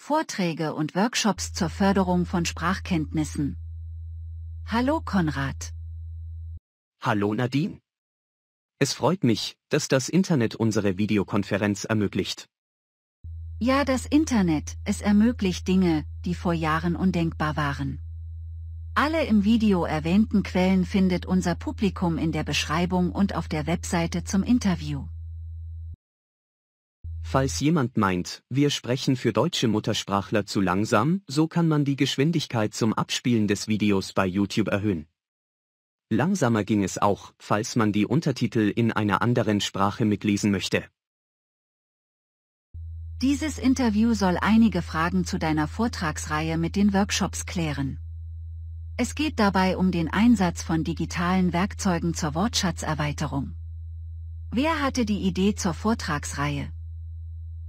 Vorträge und Workshops zur Förderung von Sprachkenntnissen. Hallo Konrad. Hallo Nadine. Es freut mich, dass das Internet unsere Videokonferenz ermöglicht. Ja, das Internet, es ermöglicht Dinge, die vor Jahren undenkbar waren. Alle im Video erwähnten Quellen findet unser Publikum in der Beschreibung und auf der Webseite zum Interview. Falls jemand meint, wir sprechen für deutsche Muttersprachler zu langsam, so kann man die Geschwindigkeit zum Abspielen des Videos bei YouTube erhöhen. Langsamer ging es auch, falls man die Untertitel in einer anderen Sprache mitlesen möchte. Dieses Interview soll einige Fragen zu deiner Vortragsreihe mit den Workshops klären. Es geht dabei um den Einsatz von digitalen Werkzeugen zur Wortschatzerweiterung. Wer hatte die Idee zur Vortragsreihe?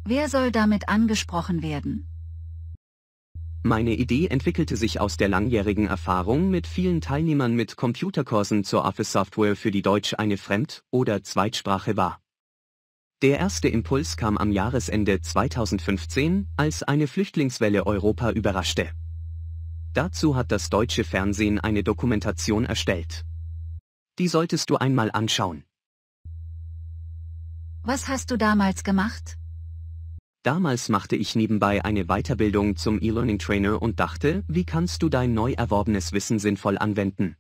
Wer soll damit angesprochen werden? Meine Idee entwickelte sich aus der langjährigen Erfahrung mit vielen Teilnehmern mit Computerkursen zur Office-Software, für die Deutsch eine Fremd- oder Zweitsprache war. Der erste Impuls kam am Jahresende 2015, als eine Flüchtlingswelle Europa überraschte. Dazu hat das deutsche Fernsehen eine Dokumentation erstellt. Die solltest du einmal anschauen. Was hast du damals gemacht? Damals machte ich nebenbei eine Weiterbildung zum E-Learning Trainer und dachte, wie kannst du dein neu erworbenes Wissen sinnvoll anwenden?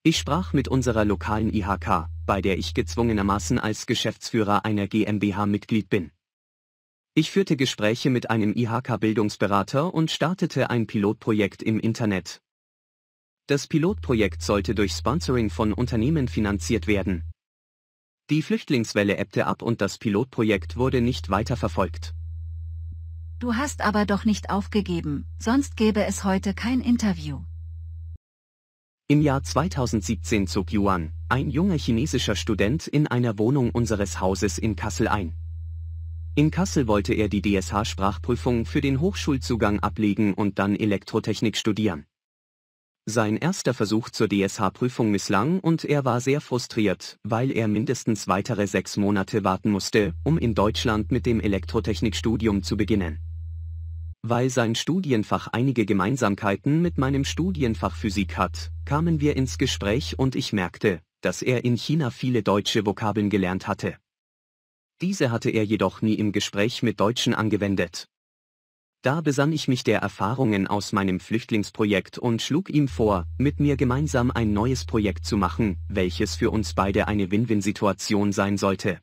Ich sprach mit unserer lokalen IHK, bei der ich gezwungenermaßen als Geschäftsführer einer GmbH Mitglied bin. Ich führte Gespräche mit einem IHK-Bildungsberater und startete ein Pilotprojekt im Internet. Das Pilotprojekt sollte durch Sponsoring von Unternehmen finanziert werden. Die Flüchtlingswelle ebbte ab und das Pilotprojekt wurde nicht weiter verfolgt. Du hast aber doch nicht aufgegeben, sonst gäbe es heute kein Interview. Im Jahr 2017 zog Yuan, ein junger chinesischer Student, in einer Wohnung unseres Hauses in Kassel ein. In Kassel wollte er die DSH-Sprachprüfung für den Hochschulzugang ablegen und dann Elektrotechnik studieren. Sein erster Versuch zur DSH-Prüfung misslang und er war sehr frustriert, weil er mindestens weitere 6 Monate warten musste, um in Deutschland mit dem Elektrotechnikstudium zu beginnen. Weil sein Studienfach einige Gemeinsamkeiten mit meinem Studienfach Physik hat, kamen wir ins Gespräch und ich merkte, dass er in China viele deutsche Vokabeln gelernt hatte. Diese hatte er jedoch nie im Gespräch mit Deutschen angewendet. Da besann ich mich der Erfahrungen aus meinem Flüchtlingsprojekt und schlug ihm vor, mit mir gemeinsam ein neues Projekt zu machen, welches für uns beide eine Win-Win-Situation sein sollte.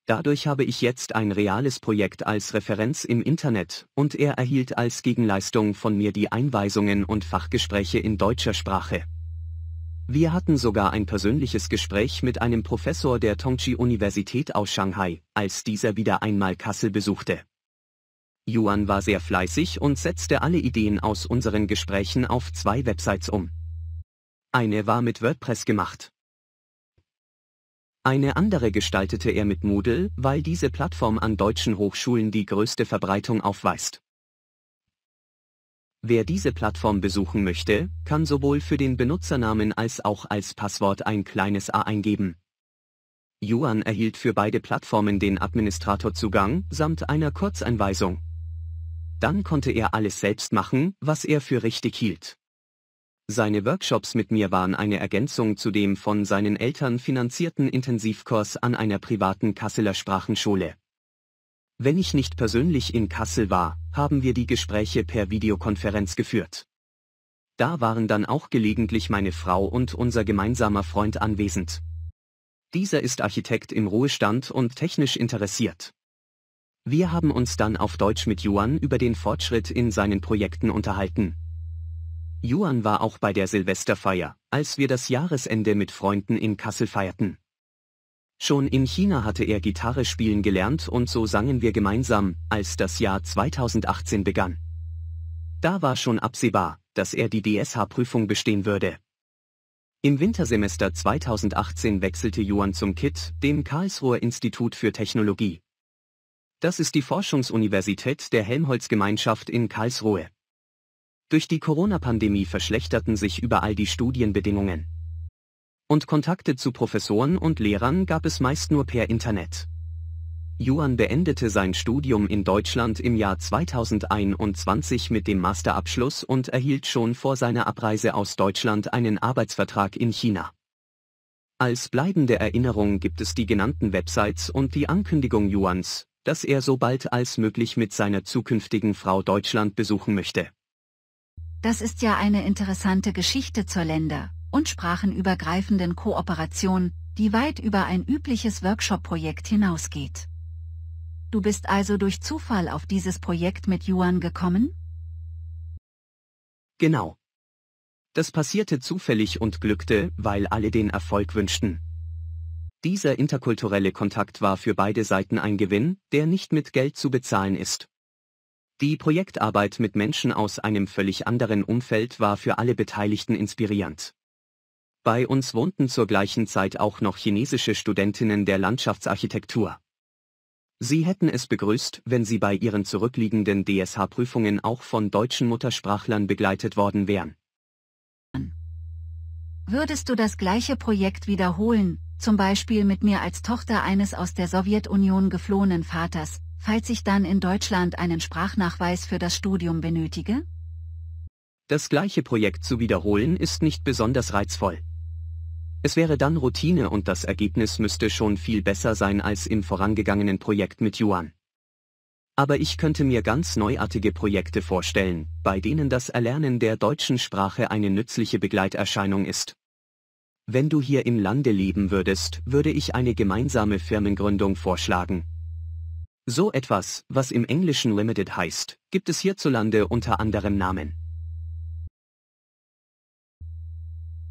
Dadurch habe ich jetzt ein reales Projekt als Referenz im Internet und er erhielt als Gegenleistung von mir die Einweisungen und Fachgespräche in deutscher Sprache. Wir hatten sogar ein persönliches Gespräch mit einem Professor der Tongji-Universität aus Shanghai, als dieser wieder einmal Kassel besuchte. Yuan war sehr fleißig und setzte alle Ideen aus unseren Gesprächen auf 2 Websites um. Eine war mit WordPress gemacht. Eine andere gestaltete er mit Moodle, weil diese Plattform an deutschen Hochschulen die größte Verbreitung aufweist. Wer diese Plattform besuchen möchte, kann sowohl für den Benutzernamen als auch als Passwort ein kleines A eingeben. Yuan erhielt für beide Plattformen den Administratorzugang samt einer Kurzeinweisung. Dann konnte er alles selbst machen, was er für richtig hielt. Seine Workshops mit mir waren eine Ergänzung zu dem von seinen Eltern finanzierten Intensivkurs an einer privaten Kasseler Sprachenschule. Wenn ich nicht persönlich in Kassel war, haben wir die Gespräche per Videokonferenz geführt. Da waren dann auch gelegentlich meine Frau und unser gemeinsamer Freund anwesend. Dieser ist Architekt im Ruhestand und technisch interessiert. Wir haben uns dann auf Deutsch mit Yuan über den Fortschritt in seinen Projekten unterhalten. Yuan war auch bei der Silvesterfeier, als wir das Jahresende mit Freunden in Kassel feierten. Schon in China hatte er Gitarre spielen gelernt und so sangen wir gemeinsam, als das Jahr 2018 begann. Da war schon absehbar, dass er die DSH-Prüfung bestehen würde. Im Wintersemester 2018 wechselte Yuan zum KIT, dem Karlsruher Institut für Technologie. Das ist die Forschungsuniversität der Helmholtz-Gemeinschaft in Karlsruhe. Durch die Corona-Pandemie verschlechterten sich überall die Studienbedingungen. Und Kontakte zu Professoren und Lehrern gab es meist nur per Internet. Yuan beendete sein Studium in Deutschland im Jahr 2021 mit dem Masterabschluss und erhielt schon vor seiner Abreise aus Deutschland einen Arbeitsvertrag in China. Als bleibende Erinnerung gibt es die genannten Websites und die Ankündigung Yuans, dass er so bald als möglich mit seiner zukünftigen Frau Deutschland besuchen möchte. Das ist ja eine interessante Geschichte zur länder- und sprachenübergreifenden Kooperation, die weit über ein übliches Workshop-Projekt hinausgeht. Du bist also durch Zufall auf dieses Projekt mit Yuan gekommen? Genau. Das passierte zufällig und glückte, weil alle den Erfolg wünschten. Dieser interkulturelle Kontakt war für beide Seiten ein Gewinn, der nicht mit Geld zu bezahlen ist. Die Projektarbeit mit Menschen aus einem völlig anderen Umfeld war für alle Beteiligten inspirierend. Bei uns wohnten zur gleichen Zeit auch noch chinesische Studentinnen der Landschaftsarchitektur. Sie hätten es begrüßt, wenn sie bei ihren zurückliegenden DSH-Prüfungen auch von deutschen Muttersprachlern begleitet worden wären. Würdest du das gleiche Projekt wiederholen, zum Beispiel mit mir als Tochter eines aus der Sowjetunion geflohenen Vaters, falls ich dann in Deutschland einen Sprachnachweis für das Studium benötige? Das gleiche Projekt zu wiederholen ist nicht besonders reizvoll. Es wäre dann Routine und das Ergebnis müsste schon viel besser sein als im vorangegangenen Projekt mit Yuan. Aber ich könnte mir ganz neuartige Projekte vorstellen, bei denen das Erlernen der deutschen Sprache eine nützliche Begleiterscheinung ist. Wenn du hier im Lande leben würdest, würde ich eine gemeinsame Firmengründung vorschlagen. So etwas, was im Englischen Limited heißt, gibt es hierzulande unter anderem Namen.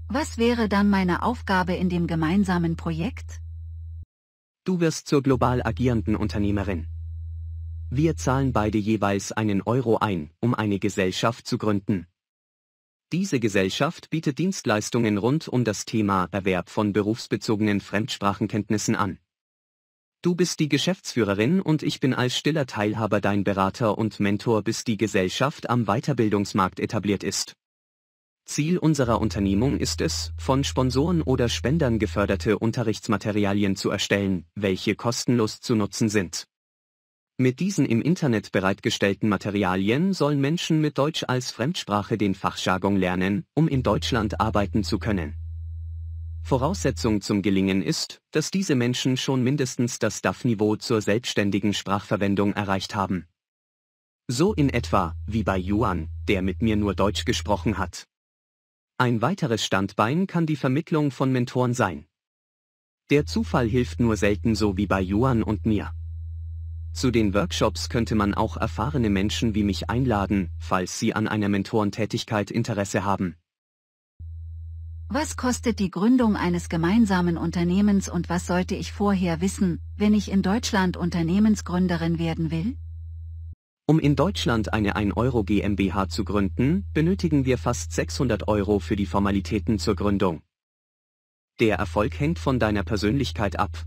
Was wäre dann meine Aufgabe in dem gemeinsamen Projekt? Du wirst zur global agierenden Unternehmerin. Wir zahlen beide jeweils einen Euro ein, um eine Gesellschaft zu gründen. Diese Gesellschaft bietet Dienstleistungen rund um das Thema Erwerb von berufsbezogenen Fremdsprachenkenntnissen an. Du bist die Geschäftsführerin und ich bin als stiller Teilhaber dein Berater und Mentor, bis die Gesellschaft am Weiterbildungsmarkt etabliert ist. Ziel unserer Unternehmung ist es, von Sponsoren oder Spendern geförderte Unterrichtsmaterialien zu erstellen, welche kostenlos zu nutzen sind. Mit diesen im Internet bereitgestellten Materialien sollen Menschen mit Deutsch als Fremdsprache den Fachjargon lernen, um in Deutschland arbeiten zu können. Voraussetzung zum Gelingen ist, dass diese Menschen schon mindestens das DAF-Niveau zur selbstständigen Sprachverwendung erreicht haben. So in etwa, wie bei Yuan, der mit mir nur Deutsch gesprochen hat. Ein weiteres Standbein kann die Vermittlung von Mentoren sein. Der Zufall hilft nur selten, so wie bei Yuan und mir. Zu den Workshops könnte man auch erfahrene Menschen wie mich einladen, falls sie an einer Mentorentätigkeit Interesse haben. Was kostet die Gründung eines gemeinsamen Unternehmens und was sollte ich vorher wissen, wenn ich in Deutschland Unternehmensgründerin werden will? Um in Deutschland eine 1 € GmbH zu gründen, benötigen wir fast 600 € für die Formalitäten zur Gründung. Der Erfolg hängt von deiner Persönlichkeit ab.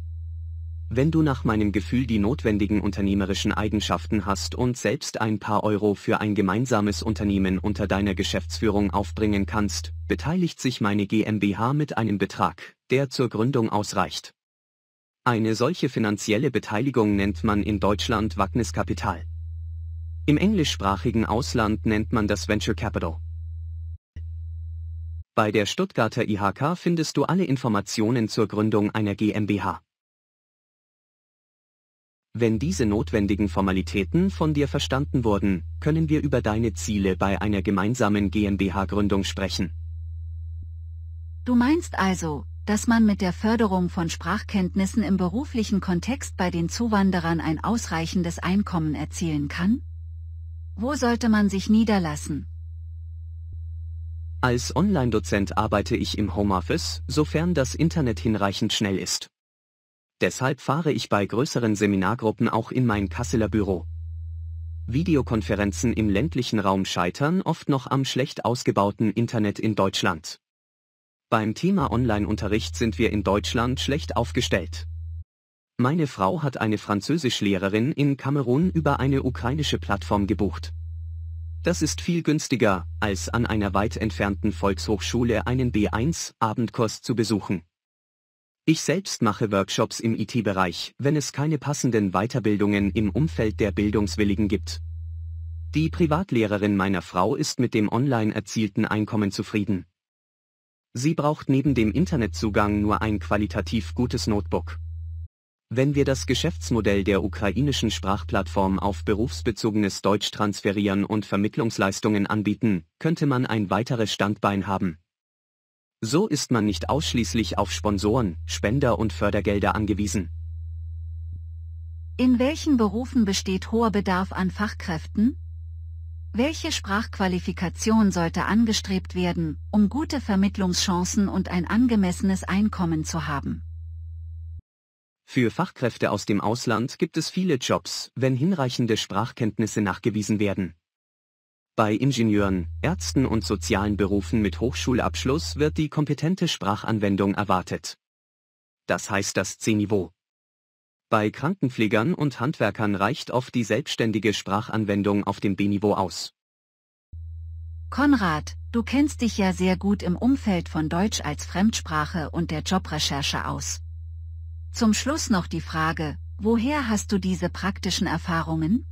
Wenn du nach meinem Gefühl die notwendigen unternehmerischen Eigenschaften hast und selbst ein paar Euro für ein gemeinsames Unternehmen unter deiner Geschäftsführung aufbringen kannst, beteiligt sich meine GmbH mit einem Betrag, der zur Gründung ausreicht. Eine solche finanzielle Beteiligung nennt man in Deutschland Wagniskapital. Im englischsprachigen Ausland nennt man das Venture Capital. Bei der Stuttgarter IHK findest du alle Informationen zur Gründung einer GmbH. Wenn diese notwendigen Formalitäten von dir verstanden wurden, können wir über deine Ziele bei einer gemeinsamen GmbH-Gründung sprechen. Du meinst also, dass man mit der Förderung von Sprachkenntnissen im beruflichen Kontext bei den Zuwanderern ein ausreichendes Einkommen erzielen kann? Wo sollte man sich niederlassen? Als Online-Dozent arbeite ich im Homeoffice, sofern das Internet hinreichend schnell ist. Deshalb fahre ich bei größeren Seminargruppen auch in mein Kasseler Büro. Videokonferenzen im ländlichen Raum scheitern oft noch am schlecht ausgebauten Internet in Deutschland. Beim Thema Online-Unterricht sind wir in Deutschland schlecht aufgestellt. Meine Frau hat eine Französischlehrerin in Kamerun über eine ukrainische Plattform gebucht. Das ist viel günstiger, als an einer weit entfernten Volkshochschule einen B1-Abendkurs zu besuchen. Ich selbst mache Workshops im IT-Bereich, wenn es keine passenden Weiterbildungen im Umfeld der Bildungswilligen gibt. Die Privatlehrerin meiner Frau ist mit dem online erzielten Einkommen zufrieden. Sie braucht neben dem Internetzugang nur ein qualitativ gutes Notebook. Wenn wir das Geschäftsmodell der ukrainischen Sprachplattform auf berufsbezogenes Deutsch transferieren und Vermittlungsleistungen anbieten, könnte man ein weiteres Standbein haben. So ist man nicht ausschließlich auf Sponsoren, Spender und Fördergelder angewiesen. In welchen Berufen besteht hoher Bedarf an Fachkräften? Welche Sprachqualifikation sollte angestrebt werden, um gute Vermittlungschancen und ein angemessenes Einkommen zu haben? Für Fachkräfte aus dem Ausland gibt es viele Jobs, wenn hinreichende Sprachkenntnisse nachgewiesen werden. Bei Ingenieuren, Ärzten und sozialen Berufen mit Hochschulabschluss wird die kompetente Sprachanwendung erwartet. Das heißt das C-Niveau. Bei Krankenpflegern und Handwerkern reicht oft die selbstständige Sprachanwendung auf dem B-Niveau aus. Konrad, du kennst dich ja sehr gut im Umfeld von Deutsch als Fremdsprache und der Jobrecherche aus. Zum Schluss noch die Frage, woher hast du diese praktischen Erfahrungen?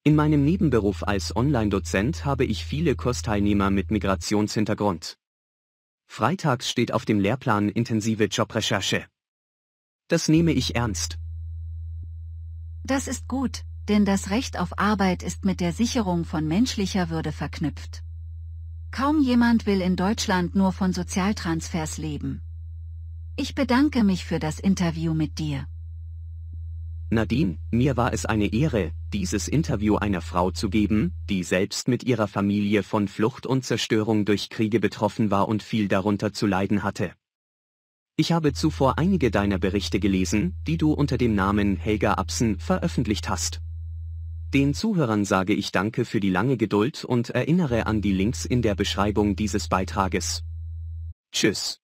In meinem Nebenberuf als Online-Dozent habe ich viele Kursteilnehmer mit Migrationshintergrund. Freitags steht auf dem Lehrplan intensive Jobrecherche. Das nehme ich ernst. Das ist gut, denn das Recht auf Arbeit ist mit der Sicherung von menschlicher Würde verknüpft. Kaum jemand will in Deutschland nur von Sozialtransfers leben. Ich bedanke mich für das Interview mit dir. Nadine, mir war es eine Ehre, dieses Interview einer Frau zu geben, die selbst mit ihrer Familie von Flucht und Zerstörung durch Kriege betroffen war und viel darunter zu leiden hatte. Ich habe zuvor einige deiner Berichte gelesen, die du unter dem Namen Helga Absen veröffentlicht hast. Den Zuhörern sage ich Danke für die lange Geduld und erinnere an die Links in der Beschreibung dieses Beitrages. Tschüss.